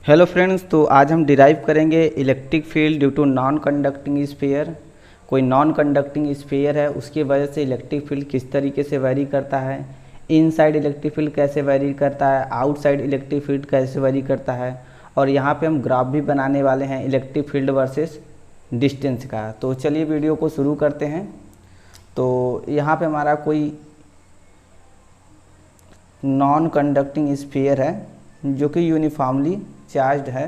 Hello friends, तो आज हम डिराइव करेंगे electric field due to non conducting sphere. कोई नॉन कंडक्टिंग स्फीयर है, उसकी वजह से इलेक्ट्रिक फील्ड किस तरीके से वेरी करता है, इनसाइड इलेक्ट्रिक फील्ड कैसे वेरी करता है, आउटसाइड इलेक्ट्रिक फील्ड कैसे वेरी करता है। और यहाँ पे हम ग्राफ भी बनाने वाले हैं इलेक्ट्रिक फील्ड वर्सेस डिस्टेंस का। तो चलिए वीडियो को शुरू करते हैं। तो यहाँ पे हमारा कोई नॉन कंडक्टिंग स्फीयर है जो कि यूनिफॉर्मली चार्ज्ड है।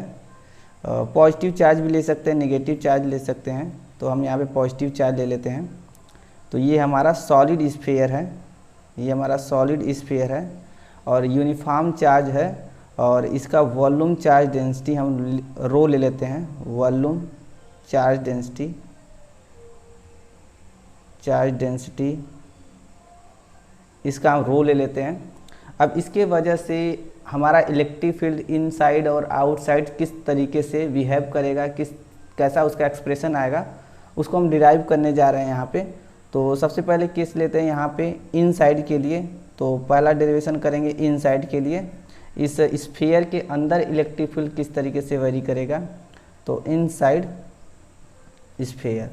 पॉजिटिव चार्ज भी ले सकते हैं, नेगेटिव चार्ज ले सकते हैं। तो हम यहाँ पे पॉजिटिव चार्ज ले लेते हैं। तो ये हमारा सॉलिड स्फीयर है, ये हमारा सॉलिड स्फीयर है और यूनिफॉर्म चार्ज है। और इसका वॉल्यूम चार्ज डेंसिटी हम रो ले लेते हैं, वॉल्यूम चार्ज डेंसिटी, इसका हम रो ले लेते हैं। अब इसके वजह से हमारा इलेक्ट्रिक फील्ड इनसाइड और आउटसाइड किस तरीके से बिहेव करेगा, कैसा उसका एक्सप्रेशन आएगा, उसको हम डिराइव करने जा रहे हैं यहाँ पे। तो सबसे पहले केस लेते हैं यहाँ पे इनसाइड के लिए। तो पहला डेरिवेशन करेंगे इनसाइड के लिए, इस स्फीयर के अंदर इलेक्ट्रिक फील्ड किस तरीके से वेरी करेगा। तो इनसाइड स्फीयर,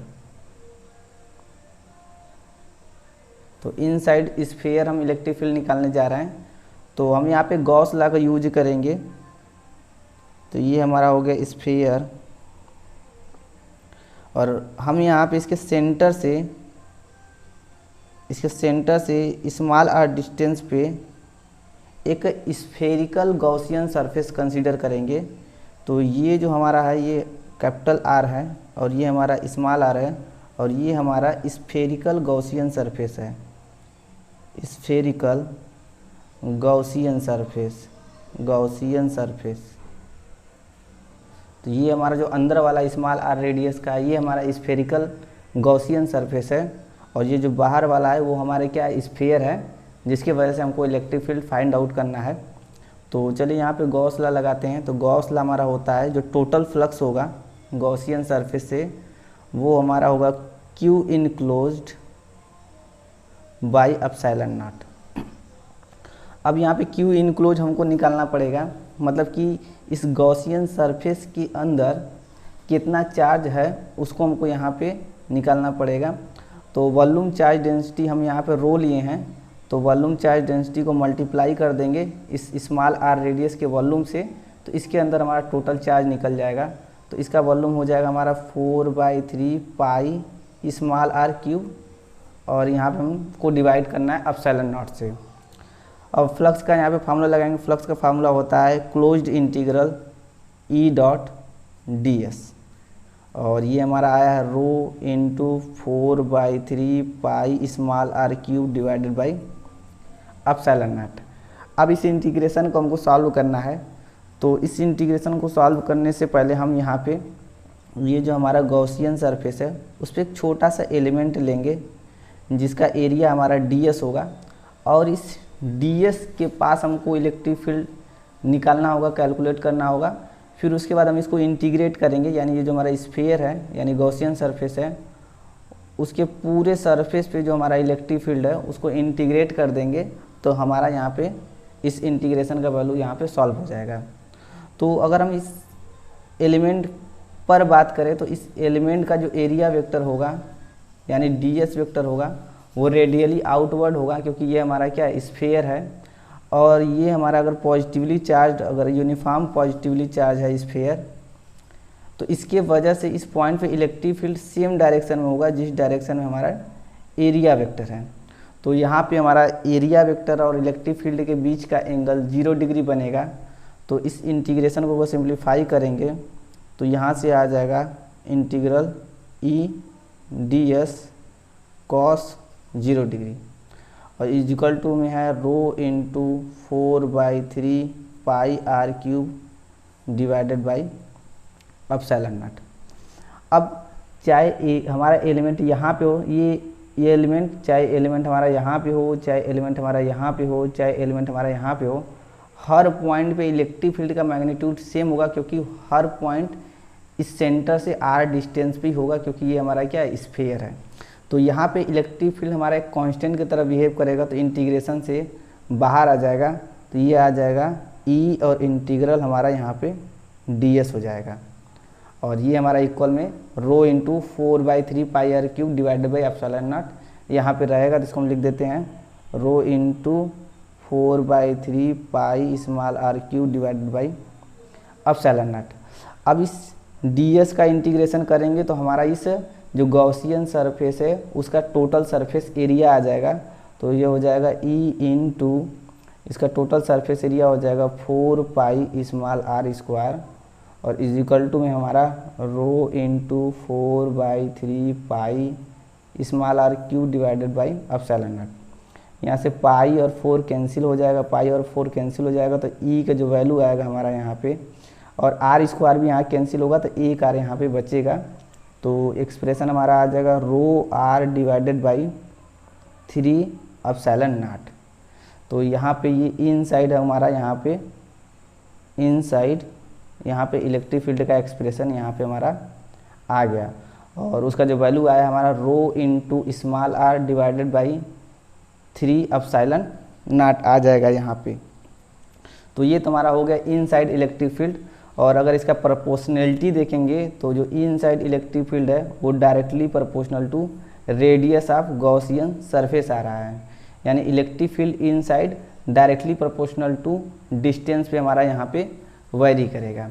तो इनसाइड स्फीयर हम इलेक्ट्रिक फील्ड निकालने जा रहे हैं। तो हम यहाँ पे गॉस लॉ का यूज करेंगे। तो ये हमारा हो गया स्फीयर और हम यहाँ पे इसके सेंटर से स्मॉल आर डिस्टेंस पे एक स्फेरिकल गॉसियन सरफेस कंसीडर करेंगे। तो ये जो हमारा है ये कैपिटल आर है और ये हमारा स्मॉल आर है और ये हमारा स्फेरिकल गॉसियन सरफेस है, स्फेरिकल गॉसियन सरफेस। तो ये हमारा जो अंदर वाला स्मॉल आर रेडियस का ये हमारा स्फेरिकल गॉसियन सरफेस है और ये जो बाहर वाला है वो हमारे क्या स्फीयर है, जिसकी वजह से हमको इलेक्ट्रिक फील्ड फाइंड आउट करना है। तो चलिए यहाँ पे गॉस लॉ लगाते हैं। तो गॉस लॉ हमारा होता है जो टोटल फ्लक्स होगा गॉसियन सरफेस से वो हमारा होगा Q enclosed by epsilon naught. अब यहाँ पे Q इनक्लोज हमको निकालना पड़ेगा, मतलब कि इस गॉसियन सरफेस के अंदर कितना चार्ज है उसको हमको यहाँ पे निकालना पड़ेगा। तो वॉल्यूम चार्ज डेंसिटी हम यहाँ पे रो लिए हैं, तो वॉल्यूम चार्ज डेंसिटी को मल्टीप्लाई कर देंगे इस स्मॉल आर रेडियस के वॉल्यूम से। तो इसके अंदर हमारा टोटल चार्ज निकल जाएगा। तो इसका वॉल्यूम हो जाएगा हमारा 4/3 पाई स्मॉल आर क्यूब और यहाँ पे हमको डिवाइड करना है एप्सिलॉन नॉट से। अब फ्लक्स का यहाँ पे फार्मूला लगाएंगे। फ्लक्स का फार्मूला होता है closed integral E dot ds और ये हमारा आया है rho into 4/3 pi small are cube divided by epsilon naught. अब इस इंटीग्रेशन को हमको सॉल्व करना है। तो इस इंटीग्रेशन को सॉल्व करने से पहले हम यहाँ पे ये जो हमारा गॉसियन सरफेस है उस पर एक छोटा सा एलिमेंट लेंगे जिसका एरिया हमारा ds होगा और इस ds के पास हमको इलेक्ट्रिक फील्ड निकालना होगा, कैलकुलेट करना होगा। फिर उसके बाद हम इसको इंटीग्रेट करेंगे, यानी ये जो हमारा स्फीयर है यानी गॉसियन सरफेस है उसके पूरे सरफेस पे जो हमारा इलेक्ट्रिक फील्ड है उसको इंटीग्रेट कर देंगे। तो हमारा यहाँ पे इस इंटीग्रेशन का वैल्यू यहाँ पे सॉल्व हो जाएगा। तो अगर हम इस एलिमेंट पर बात करें तो इस एलिमेंट का जो एरिया वेक्टर होगा यानी ds वेक्टर होगा वो रेडियली आउटवर्ड होगा, क्योंकि ये हमारा क्या स्फीयर है और ये हमारा अगर पॉजिटिवली चार्ज, अगर यूनिफॉर्म पॉजिटिवली चार्ज है स्फीयर, तो इसके वजह से इस पॉइंट पे इलेक्ट्रिक फील्ड सेम डायरेक्शन में होगा जिस डायरेक्शन में हमारा एरिया वेक्टर है। तो यहाँ पे हमारा एरिया वेक्टर और इलेक्ट्रिक फील्ड के बीच का एंगल 0 डिग्री बनेगा। तो इस इंटीग्रेशन को सिंप्लीफाई करेंगे तो यहाँ से आ जाएगा integral E ds cos 0 degree और इक्वल टू में है rho into 4/3 pi r cube divided by epsilon naught. अब चाहे हमारा एलिमेंट यहाँ पे हो, ये एलिमेंट चाहे एलिमेंट हमारा यहाँ पे हो, चाहे एलिमेंट हमारा यहाँ पे हो, चाहे एलिमेंट हमारा यहाँ पे हो, हर पॉइंट पे इलेक्ट्रिक फील्ड का मैग्नीट्यूड सेम होगा, क्योंकि हर पॉइंट इस सेंटर से r डिस्टेंस भी होगा, क्योंकि ये हमारा क्या स्फीयर है। तो यहाँ पे इलेक्ट्रिक फील्ड हमारा एक कांस्टेंट की तरह बिहेव करेगा। तो इंटीग्रेशन से बाहर आ जाएगा, तो ये आ जाएगा ई और इंटीग्रल हमारा यहाँ पे ds हो जाएगा। और ये हमारा इक्वल में rho into 4/3 pi r cube divided by epsilon not यहाँ पे रहेगा, तो इसको हम लिख देते हैं rho into 4/3 pi small are cube divided by epsilon naught. अब इस ds का इंटीग्रेशन करेंगे तो हमारा इस जो गॉसियन सरफेस है उसका टोटल सरफेस एरिया आ जाएगा। तो ये हो जाएगा e इंटू इसका टोटल सरफेस एरिया हो जाएगा 4 पाई स्मॉल आर स्क्वायर और इज इक्वल टू में हमारा rho into 4/3 pi small are cube divided by epsilon not. यहाँ से पाई और 4 कैंसिल हो जाएगा, पाई और 4 कैंसिल हो जाएगा, तो ई का जो वैल्यू आएगा हमारा यहाँ पे और आर स्क्वायर भी यहाँ कैंसिल होगा तो एक आर यहाँ पे बचेगा। तो एक्सप्रेशन हमारा आ जाएगा rho R divided by 3 epsilon naught. तो यहाँ पे ये इनसाइड है हमारा, यहाँ पे इनसाइड यहाँ पे इलेक्ट्रिक फील्ड का एक्सप्रेशन यहाँ पे हमारा आ गया और उसका जो वैल्यू आया हमारा rho into small R divided by 3 epsilon naught आ जाएगा यहाँ पे। तो ये तुम्हारा हो गया इनसाइड इलेक्ट्रिक फील्ड। और अगर इसका प्रोपोर्शनलिटी देखेंगे तो जो इनसाइड इलेक्ट्रिक फील्ड है वो directly proportional to radius of Gaussian surface आ रहा है, यानी electric field inside directly proportional to distance पे हमारा यहाँ पे वेरी करेगा।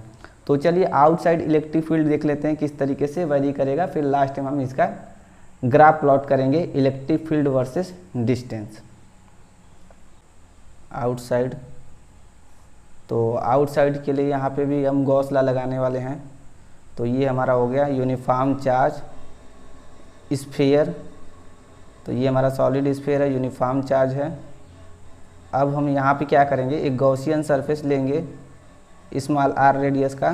तो चलिए आउटसाइड इलेक्ट्रिक फील्ड देख लेते हैं किस तरीके से वेरी करेगा, फिर लास्ट में हम इसका ग्राफ प्लॉट करेंगे electric field versus distance. Outside, तो आउटसाइड के लिए यहाँ पे भी हम गॉस लॉ लगाने वाले हैं। तो ये हमारा हो गया यूनिफॉर्म चार्ज स्फीयर, तो ये हमारा सॉलिड स्फीयर है, यूनिफॉर्म चार्ज है। अब हम यहाँ पे क्या करेंगे, एक गॉसियन सरफेस लेंगे स्मॉल आर रेडियस का,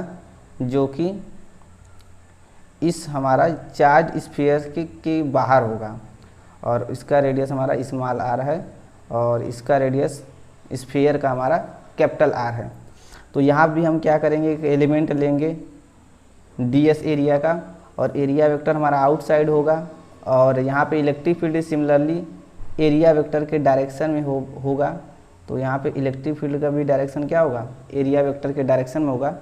जो कि इस हमारा चार्ज स्फीयर के बाहर होगा और इसका रेडियस हमारा स्मॉल आर है और इसका रेडियस स्फीयर का हमारा कैपिटल आर है। तो यहाँ भी हम क्या करेंगे, एक एलिमेंट लेंगे ds एरिया का और एरिया वेक्टर हमारा आउटसाइड होगा और यहाँ पे electric field similarly area vector के डायरेक्शन में होगा। तो यहाँ पे इलेक्ट्रिक फील्ड का भी डायरेक्शन क्या होगा, एरिया वेक्टर के डायरेक्शन में होगा।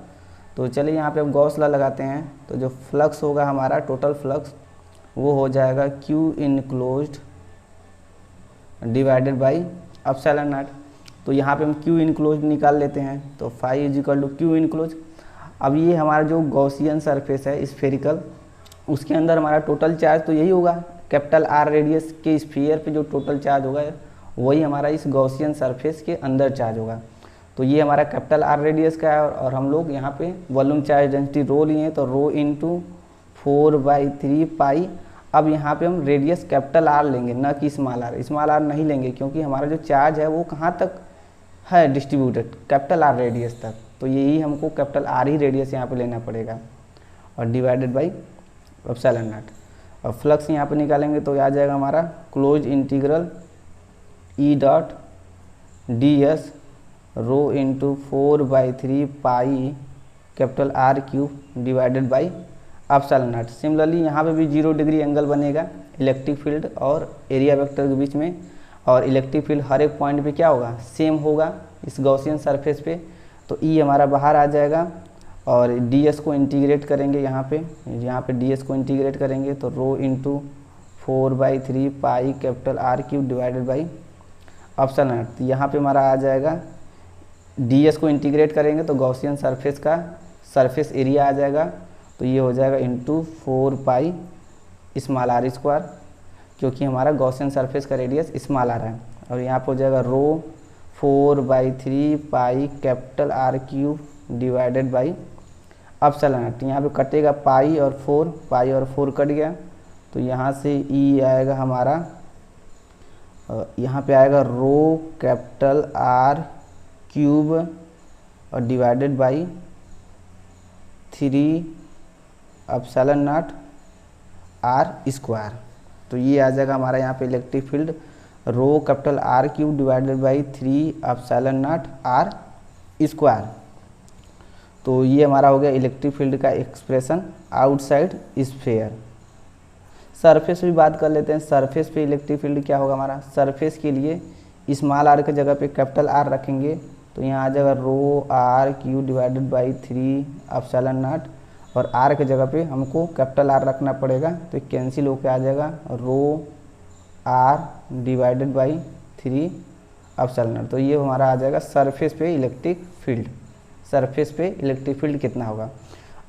तो चलिए यहाँ पे हम गॉस लॉ लगाते हैं। तो जो फ्लक्स होगा हमारा टोटल फ्लक्स वो हो जाएगा Q enclosed divided by epsilon naught. तो यहाँ पे हम Q इनक्लोज्ड निकाल लेते हैं, तो phi is equal to Q enclosed. अब ये हमारा जो गॉसियन सरफेस है स्फेरिकल, उसके अंदर हमारा टोटल चार्ज तो यही होगा, कैपिटल आर रेडियस के स्फीयर पे जो टोटल चार्ज होगा वही हमारा इस गॉसियन सरफेस के अंदर चार्ज होगा। तो ये हमारा कैपिटल आर रेडियस का है और हम लोग यहाँ पे वॉल्यूम चार्ज डेंसिटी रो लिए हैं, तो रो इंटू 4/3 पाई। अब यहाँ पे हम रेडियस कैपिटल आर लेंगे, न कि स्मॉल आर नहीं लेंगे, क्योंकि हमारा जो चार्ज है वो कहाँ तक है डिस्ट्रीब्यूटेड, कैपिटल आर रेडियस तक। तो यही हमको कैपिटल आर ही रेडियस यहाँ पे लेना पड़ेगा और डिवाइडेड बाई एप्सिलॉन नॉट। और फ्लक्स यहाँ पे निकालेंगे तो आ जाएगा हमारा close integral E dot ds rho into 4/3 pi capital R cube divided by epsilon nought. Similarly यहाँ पे भी 0 डिग्री एंगल बनेगा इलेक्ट्रिक फील्ड और एरिया वेक्टर के बीच में, और इलेक्ट्रिक फील्ड हर एक पॉइंट पे क्या होगा, सेम होगा इस गॉसियन सरफेस पे। तो ई हमारा बाहर आ जाएगा और ds को इंटीग्रेट करेंगे, यहाँ पे ds को इंटीग्रेट करेंगे तो rho into 4/3 pi capital R cube divided by epsilon not. यहाँ पे हमारा आ जाएगा ds को इंटीग्रेट करेंगे तो गॉसियन सरफेस का सरफेस एरिया आ जाएगा, तो ये हो जाएगा into 4 pi small R square, क्योंकि हमारा गॉसियन सरफेस का रेडियस स्मॉल आर है। और यहाँ पर हो जाएगा rho 4/3 pi capital R cube divided by epsilon not. यहाँ पे कटेगा पाई और 4 कट गया, तो यहाँ से ई आएगा हमारा, यहाँ पे आएगा रो कैपिटल आर क्यूब और divided by 3 epsilon nought R square. तो ये आ जाएगा हमारा यहाँ पे electric field rho capital R cube divided by 3 epsilon nought R square. तो ये हमारा हो गया इलेक्ट्रिक फील्ड का एक्सप्रेशन आउटसाइड स्फीयर। सरफेस भी बात कर लेते हैं। सरफेस पे इलेक्ट्रिक फील्ड क्या होगा हमारा, सरफेस के लिए स्मॉल आर की जगह पे कैपिटल आर रखेंगे तो यहाँ आ जाएगा rho R Q divided by 3 epsilon not, और आर के जगह पे हमको कैपिटल आर रखना पड़ेगा, तो कैंसिल होके आ जाएगा rho R divided by 3 epsilon naught. तो ये हमारा आ जाएगा सरफेस पे इलेक्ट्रिक फील्ड, सरफेस पे इलेक्ट्रिक फील्ड कितना होगा।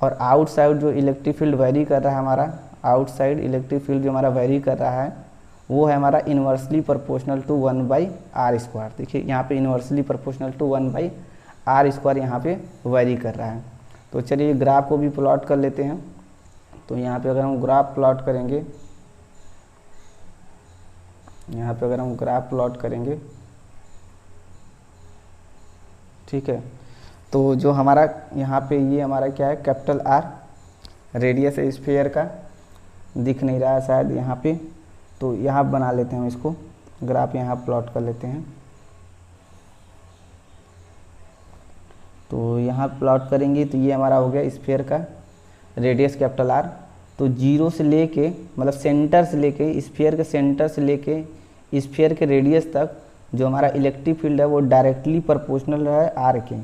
और आउटसाइड जो इलेक्ट्रिक फील्ड वेरी कर रहा है हमारा, आउटसाइड इलेक्ट्रिक फील्ड जो हमारा वेरी कर रहा है वो है हमारा इन्वर्सली प्रोपोर्शनल टू 1/r²। देखिए यहाँ पे इन्वर्सली प्रोपोर्शनल टू 1/r² यहाँ पे वेरी कर रहा है। तो चलिए ग्राफ को भी प्लॉट कर लेते हैं। तो यहाँ पे अगर हम ग्राफ प्लॉट करेंगे, यहाँ पे अगर हम ग्राफ प्लॉट करेंगे, ठीक है, तो जो हमारा यहाँ पे ये हमारा क्या है, कैपिटल आर रेडियस है स्फीयर का, दिख नहीं रहा है शायद यहाँ पे, तो यहाँ बना लेते हैं हम इसको, ग्राफ यहाँ प्लॉट कर लेते हैं। तो यहाँ प्लॉट करेंगे तो ये हमारा हो गया स्फीयर का रेडियस कैपिटल आर। तो जीरो से लेके मतलब सेंटर से लेके स्फीयर के सेंटर से लेके स्फीयर के रेडियस तक जो हमारा इलेक्ट्रिक फील्ड है वो डायरेक्टली प्रोपोर्शनल है आर के,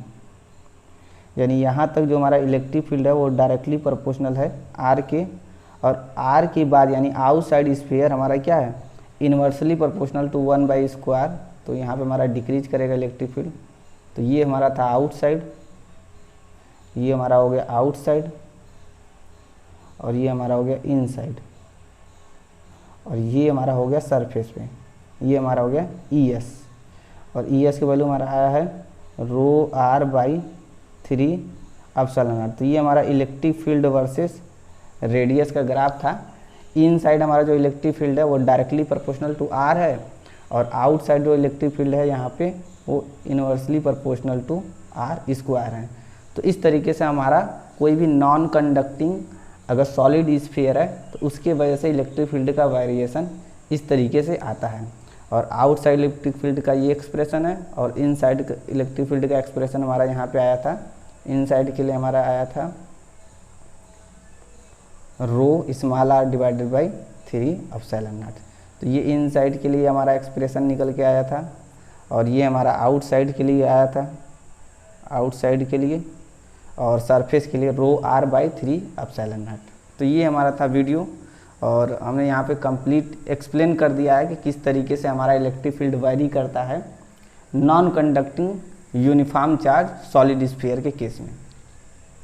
यानी यहाँ तक जो हमारा इलेक्ट्रिक फील्ड है वो डायरेक्टली प्रोपोर्शनल है आर के। और आर के बाद यानी आउटसाइड स्फीयर हमारा क्या है, इन्वर्सली प्रोपोर्शनल टू 1/²। तो यहाँ पे हमारा डिक्रीज करेगा इलेक्ट्रिक फील्ड। तो ये हमारा था आउटसाइड, ये हमारा हो गया आउटसाइड, और ये हमारा हो गया इनसाइड, और ये हमारा हो गया सरफेस पे, ये हमारा हो गया ES। और ES की वैल्यू हमारा आया है रो आर बाई 3 एप्सिलॉन नॉट। तो ये हमारा इलेक्ट्रिक फील्ड वर्सेस रेडियस का ग्राफ था। इनसाइड हमारा जो इलेक्ट्रिक फील्ड है वो डायरेक्टली प्रोपोर्शनल टू आर है, और आउटसाइड जो इलेक्ट्रिक फील्ड है यहाँ पे वो इन्वर्सली प्रोपोर्शनल टू r² है। तो इस तरीके से हमारा कोई भी नॉन कंडक्टिंग अगर सॉलिड स्फीयर है तो उसके वजह से इलेक्ट्रिक फील्ड का वेरिएशन इस तरीके से आता है। और आउटसाइड इलेक्ट्रिक फील्ड का ये एक्सप्रेशन है, और इनसाइड इलेक्ट्रिक फील्ड का एक्सप्रेशन हमारा यहाँ पे आया था। इनसाइड के लिए हमारा आया था rho small r divided by 3 epsilon naught. तो ये इनसाइड के लिए हमारा एक्सप्रेशन निकल के आया था, और ये हमारा आउटसाइड के लिए आया था, आउटसाइड के लिए, और सरफेस के लिए रो r बाई 3 एप्सिलॉन नॉट। तो ये हमारा था वीडियो, और हमने यहाँ पे कंप्लीट एक्सप्लेन कर दिया है कि किस तरीके से हमारा इलेक्ट्रिक फील्ड वेरी करता है non conducting uniform charge solid sphere के केस में।